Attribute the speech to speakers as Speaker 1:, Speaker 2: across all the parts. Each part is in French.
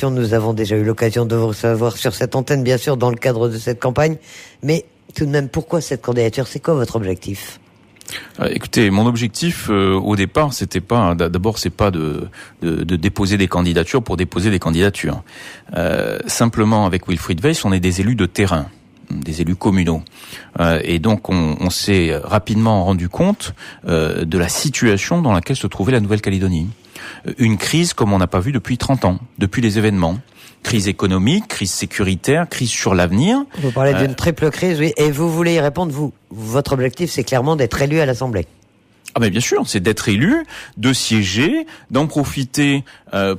Speaker 1: l'émission, nous avons déjà eu l'occasion de vous recevoir sur cette antenne, bien sûr, dans le cadre de cette campagne. Mais tout de même, pourquoi cette candidature? C'est quoi votre objectif?
Speaker 2: Écoutez, mon objectif au départ, c'était pas de déposer des candidatures pour déposer des candidatures. Simplement, avec Wilfried Weiss, on est des élus de terrain, des élus communaux, et donc on s'est rapidement rendu compte de la situation dans laquelle se trouvait la Nouvelle-Calédonie. Une crise comme on n'a pas vu depuis 30 ans, depuis les événements. Crise économique, crise sécuritaire, crise sur l'avenir.
Speaker 1: Vous parlez d'une triple crise, oui, et vous voulez y répondre, vous. Votre objectif, c'est clairement d'être élu à l'Assemblée.
Speaker 2: Ah ben bien sûr, c'est d'être élu, de siéger, d'en profiter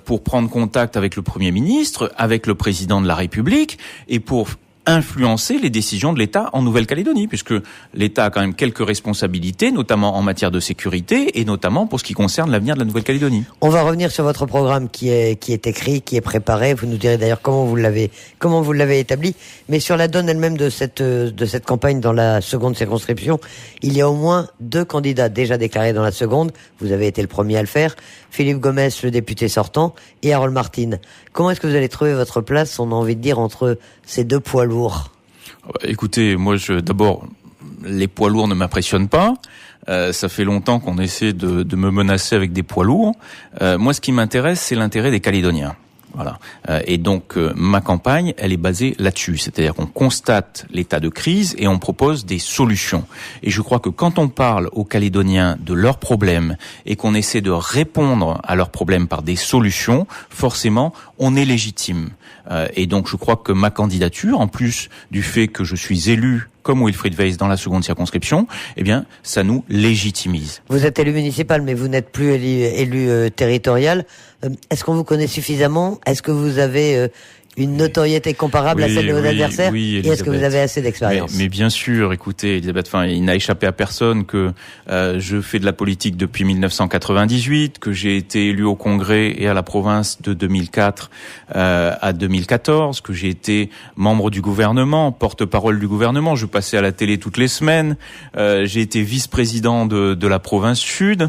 Speaker 2: pour prendre contact avec le Premier ministre, avec le Président de la République, et pour influencer les décisions de l'État en Nouvelle-Calédonie, puisque l'État a quand même quelques responsabilités, notamment en matière de sécurité et notamment pour ce qui concerne l'avenir de la Nouvelle-Calédonie.
Speaker 1: On va revenir sur votre programme qui est écrit, qui est préparé. Vous nous direz d'ailleurs comment vous l'avez établi. Mais sur la donne elle-même de cette campagne dans la seconde circonscription, il y a au moins 2 candidats déjà déclarés dans la seconde. Vous avez été le premier à le faire. Philippe Gomès, le député sortant, et Harold Martin. Comment est-ce que vous allez trouver votre place, on a envie de dire, entre ces 2 poids lourds?
Speaker 2: Écoutez, moi, d'abord, les poids lourds ne m'impressionnent pas. Ça fait longtemps qu'on essaie de me menacer avec des poids lourds. Moi, ce qui m'intéresse, c'est l'intérêt des Calédoniens. Voilà. Et donc, ma campagne, elle est basée là-dessus. C'est-à-dire qu'on constate l'état de crise et on propose des solutions. Et je crois que quand on parle aux Calédoniens de leurs problèmes et qu'on essaie de répondre à leurs problèmes par des solutions, forcément, on est légitime. Et donc, je crois que ma candidature, en plus du fait que je suis élu comme Wilfried Weiss dans la seconde circonscription, eh bien, ça nous légitimise.
Speaker 1: Vous êtes élu municipal, mais vous n'êtes plus élu territorial. Est-ce qu'on vous connaît suffisamment? Est-ce que vous avez une notoriété comparable à celle de vos adversaires?
Speaker 2: Oui,
Speaker 1: et est-ce que vous avez assez d'expérience?
Speaker 2: Mais bien sûr, écoutez, Elisabeth, il n'a échappé à personne que je fais de la politique depuis 1998, que j'ai été élu au Congrès et à la province de 2004 à 2014, que j'ai été membre du gouvernement, porte-parole du gouvernement, je passais à la télé toutes les semaines, j'ai été vice-président de la province sud,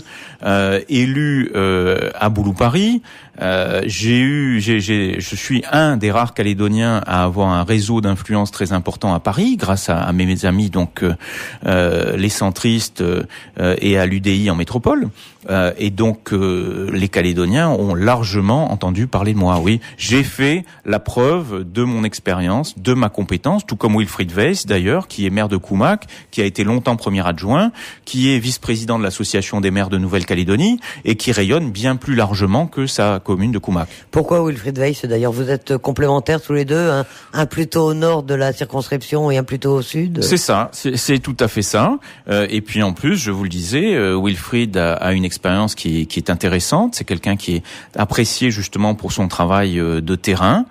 Speaker 2: élu à Boulou-Paris. Je suis un des rares Calédoniens à avoir un réseau d'influence très important à Paris, grâce à mes amis, donc les centristes et à l'UDI en métropole. Et donc les Calédoniens ont largement entendu parler de moi. Oui, j'ai fait la preuve de mon expérience, de ma compétence, tout comme Wilfried Weiss d'ailleurs, qui est maire de Koumak, qui a été longtemps premier adjoint, qui est vice-président de l'association des maires de Nouvelle-Calédonie et qui rayonne bien plus largement que sa commune de Koumak.
Speaker 1: Pourquoi Wilfried Weiss d'ailleurs? Vous êtes complémentaires tous les deux, un plutôt au nord de la circonscription et un plutôt au sud?
Speaker 2: C'est ça, c'est tout à fait ça. Et puis en plus, je vous le disais, Wilfried a une expérience qui est intéressante. C'est quelqu'un qui est apprécié justement pour son travail de terrain.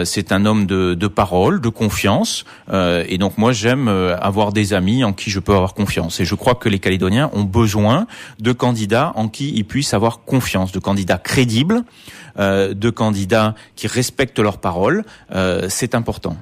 Speaker 2: C'est un homme de parole, de confiance. Et donc moi, j'aime avoir des amis en qui je peux avoir confiance. Et je crois que les Calédoniens ont besoin de candidats en qui ils puissent avoir confiance, de candidats crédibles, de candidats qui respectent leurs paroles. C'est important.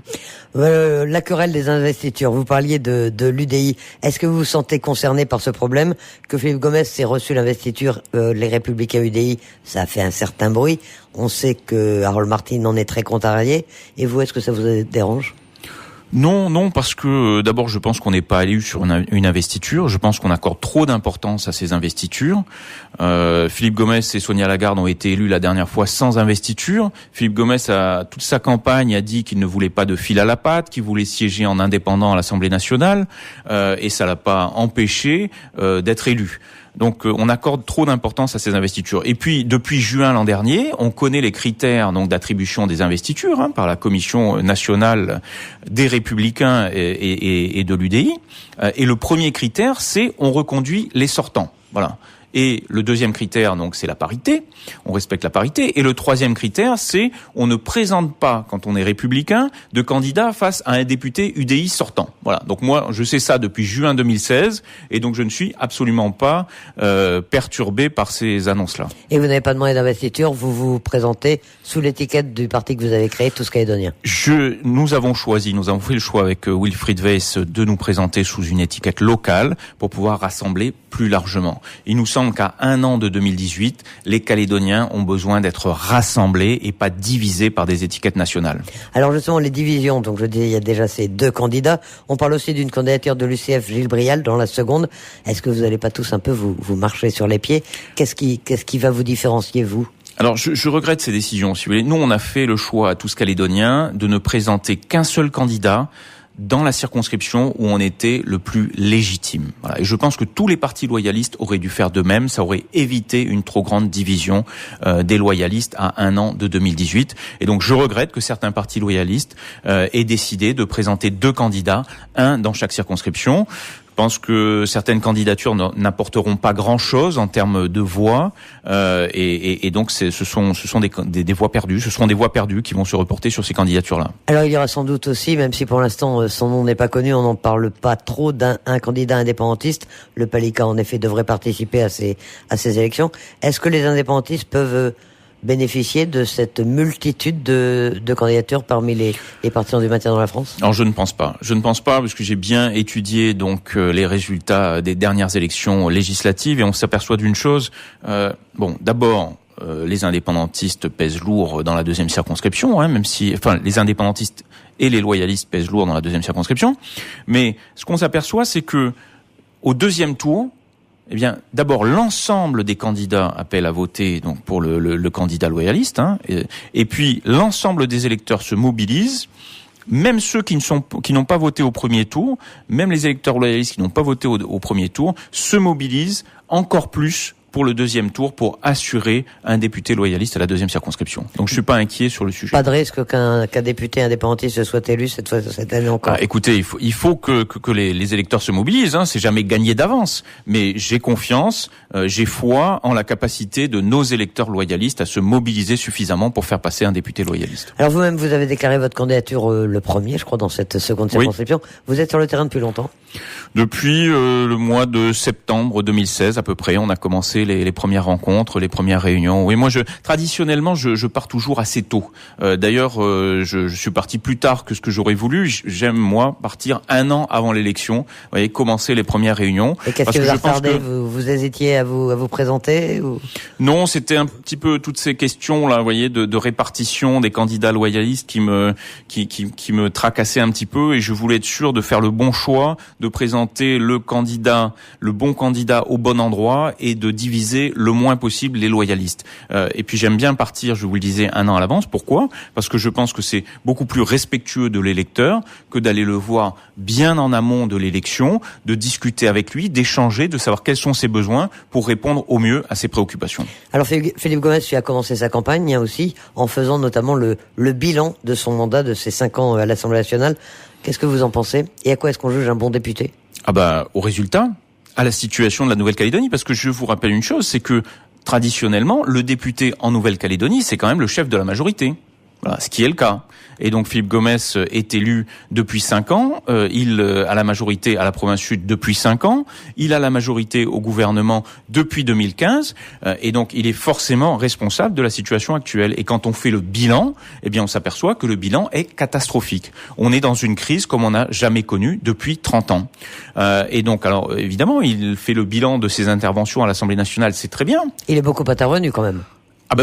Speaker 1: La querelle des investitures, vous parliez de l'UDI. Est-ce que vous vous sentez concerné par ce problème que Philippe Gomès ait reçu l'investiture les Républicains UDI? Ça a fait un certain bruit. On sait que Harold Martin en est très contrarié. Et vous, est-ce que ça vous dérange?
Speaker 2: Non, parce que d'abord, je pense qu'on n'est pas élu sur une investiture. Je pense qu'on accorde trop d'importance à ces investitures. Philippe Gomès et Sonia Lagarde ont été élus la dernière fois sans investiture. Philippe Gomès, toute sa campagne, a dit qu'il ne voulait pas de fil à la patte, qu'il voulait siéger en indépendant à l'Assemblée nationale, et ça l'a pas empêché d'être élu. Donc on accorde trop d'importance à ces investitures. Et puis depuis juin l'an dernier, on connaît les critères donc d'attribution des investitures par la Commission nationale des Républicains et de l'UDI. Et le premier critère, c'est on reconduit les sortants. Voilà. Et le deuxième critère, donc, c'est la parité. On respecte la parité. Et le troisième critère, c'est on ne présente pas, quand on est républicain, de candidat face à un député UDI sortant. Voilà. Donc moi, je sais ça depuis juin 2016, et donc je ne suis absolument pas perturbé par ces annonces-là. Et
Speaker 1: vous n'avez pas demandé d'investiture, vous vous présentez sous l'étiquette du parti que vous avez créé, Tous Calédoniens.
Speaker 2: Nous avons fait le choix avec Wilfried Weiss de nous présenter sous une étiquette locale pour pouvoir rassembler plus largement. Il nous semble semble qu'à 1 an de 2018, les Calédoniens ont besoin d'être rassemblés et pas divisés par des étiquettes nationales.
Speaker 1: Alors justement, les divisions, donc je disais, il y a déjà ces 2 candidats. On parle aussi d'une candidature de l'UCF, Gilles Brial, dans la seconde. Est-ce que vous n'allez pas tous un peu vous marcher sur les pieds? Qu'est-ce qui va vous différencier, vous?
Speaker 2: Alors, je regrette ces décisions, si vous voulez. Nous, on a fait le choix à tous Calédoniens de ne présenter qu'un seul candidat dans la circonscription où on était le plus légitime. Voilà. Et je pense que tous les partis loyalistes auraient dû faire de même. Ça aurait évité une trop grande division des loyalistes à 1 an de 2018. Et donc, je regrette que certains partis loyalistes aient décidé de présenter 2 candidats, un dans chaque circonscription. Je pense que certaines candidatures n'apporteront pas grand-chose en termes de voix, et donc ce sont des voix perdues. Ce seront des voix perdues qui vont se reporter sur ces candidatures-là.
Speaker 1: Alors il y aura sans doute aussi, même si pour l'instant son nom n'est pas connu, on n'en parle pas trop, d'un candidat indépendantiste. Le Palika en effet devrait participer à ces élections. Est-ce que les indépendantistes peuvent bénéficier de cette multitude de candidatures parmi les partisans du maintien dans la France?
Speaker 2: Alors je ne pense pas. Je ne pense pas parce que j'ai bien étudié donc les résultats des dernières élections législatives et on s'aperçoit d'une chose. D'abord, les indépendantistes pèsent lourd dans la 2e circonscription, même si, les indépendantistes et les loyalistes pèsent lourd dans la 2e circonscription. Mais ce qu'on s'aperçoit, c'est que au 2e tour, eh bien, d'abord, l'ensemble des candidats appellent à voter donc pour le candidat loyaliste, et puis l'ensemble des électeurs se mobilisent, même ceux qui n'ont pas voté au premier tour, même les électeurs loyalistes qui n'ont pas voté au premier tour, se mobilisent encore plus pour le 2e tour pour assurer un député loyaliste à la 2e circonscription. Donc je suis pas inquiet sur le sujet.
Speaker 1: Pas de risque qu'un député indépendantiste soit élu cette année encore.
Speaker 2: Écoutez, il faut que les électeurs se mobilisent. C'est jamais gagné d'avance, mais j'ai confiance, j'ai foi en la capacité de nos électeurs loyalistes à se mobiliser suffisamment pour faire passer un député loyaliste.
Speaker 1: Alors vous-même, vous avez déclaré votre candidature le 1er, je crois, dans cette seconde circonscription. Oui. Vous êtes sur le terrain depuis longtemps?
Speaker 2: Depuis le mois de septembre 2016 à peu près, on a commencé les premières rencontres, les premières réunions. Oui, moi traditionnellement je pars toujours assez tôt. D'ailleurs, je suis parti plus tard que ce que j'aurais voulu. J'aime moi partir 1 an avant l'élection. Vous voyez, commencer les premières réunions.
Speaker 1: Et qu'est-ce qui vous a retardé? Vous hésitiez à vous présenter ou...
Speaker 2: Non, c'était un petit peu toutes ces questions là, vous voyez, de répartition des candidats loyalistes qui me tracassaient un petit peu, et je voulais être sûr de faire le bon choix, de présenter le bon candidat au bon endroit et de diviser le moins possible les loyalistes. Et puis j'aime bien partir, je vous le disais, 1 an à l'avance. Pourquoi? Parce que je pense que c'est beaucoup plus respectueux de l'électeur que d'aller le voir bien en amont de l'élection, de discuter avec lui, d'échanger, de savoir quels sont ses besoins pour répondre au mieux à ses préoccupations.
Speaker 1: Alors Philippe Gomès a commencé sa campagne aussi en faisant notamment le bilan de son mandat de ses 5 ans à l'Assemblée nationale. Qu'est-ce que vous en pensez? Et à quoi est-ce qu'on juge un bon député?
Speaker 2: Au résultat, à la situation de la Nouvelle-Calédonie, parce que je vous rappelle une chose, c'est que traditionnellement, le député en Nouvelle-Calédonie, c'est quand même le chef de la majorité. Voilà, ce qui est le cas. Et donc Philippe Gomès est élu depuis 5 ans, il a la majorité à la province sud depuis 5 ans, il a la majorité au gouvernement depuis 2015, et donc il est forcément responsable de la situation actuelle. Et quand on fait le bilan, eh bien on s'aperçoit que le bilan est catastrophique. On est dans une crise comme on n'a jamais connue depuis 30 ans. Et donc alors évidemment, il fait le bilan de ses interventions à l'Assemblée nationale, c'est très bien.
Speaker 1: Il est beaucoup intervenu quand même.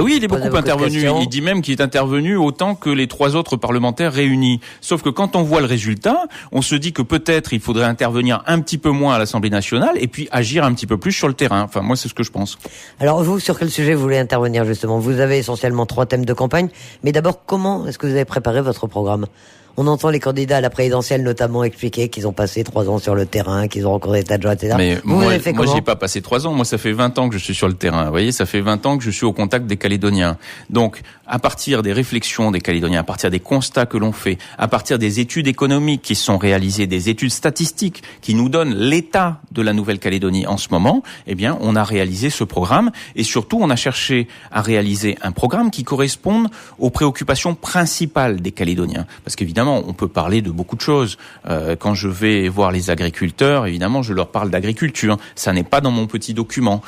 Speaker 2: Oui, il est beaucoup intervenu. Il dit même qu'il est intervenu autant que les 3 autres parlementaires réunis. Sauf que quand on voit le résultat, on se dit que peut-être il faudrait intervenir un petit peu moins à l'Assemblée nationale et puis agir un petit peu plus sur le terrain. Enfin, moi, c'est ce que je pense.
Speaker 1: Alors vous, sur quel sujet vous voulez intervenir justement? Vous avez essentiellement 3 thèmes de campagne. Mais d'abord, comment est-ce que vous avez préparé votre programme? On entend les candidats à la présidentielle notamment expliquer qu'ils ont passé 3 ans sur le terrain, qu'ils ont rencontré des tas de gens, etc.
Speaker 2: Mais moi, j'ai pas passé 3 ans. Moi, ça fait 20 ans que je suis sur le terrain. Vous voyez, ça fait 20 ans que je suis au contact des Calédoniens. Donc, à partir des réflexions des Calédoniens, à partir des constats que l'on fait, à partir des études économiques qui sont réalisées, des études statistiques qui nous donnent l'état de la Nouvelle-Calédonie en ce moment, eh bien, on a réalisé ce programme et surtout, on a cherché à réaliser un programme qui corresponde aux préoccupations principales des Calédoniens. Parce qu'évidemment, on peut parler de beaucoup de choses. Quand je vais voir les agriculteurs, évidemment, je leur parle d'agriculture. Ça n'est pas dans mon petit document.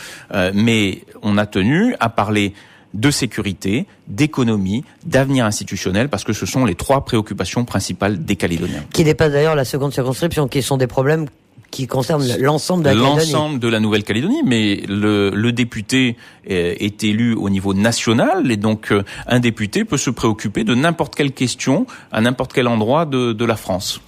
Speaker 2: Mais on a tenu à parler de sécurité, d'économie, d'avenir institutionnel, parce que ce sont les 3 préoccupations principales des Calédoniens.
Speaker 1: Qui dépassent d'ailleurs la seconde circonscription, qui sont des problèmes qui concerne l'ensemble de la Calédonie.
Speaker 2: L'ensemble de la Nouvelle-Calédonie, mais le député est élu au niveau national, et donc un député peut se préoccuper de n'importe quelle question à n'importe quel endroit de la France.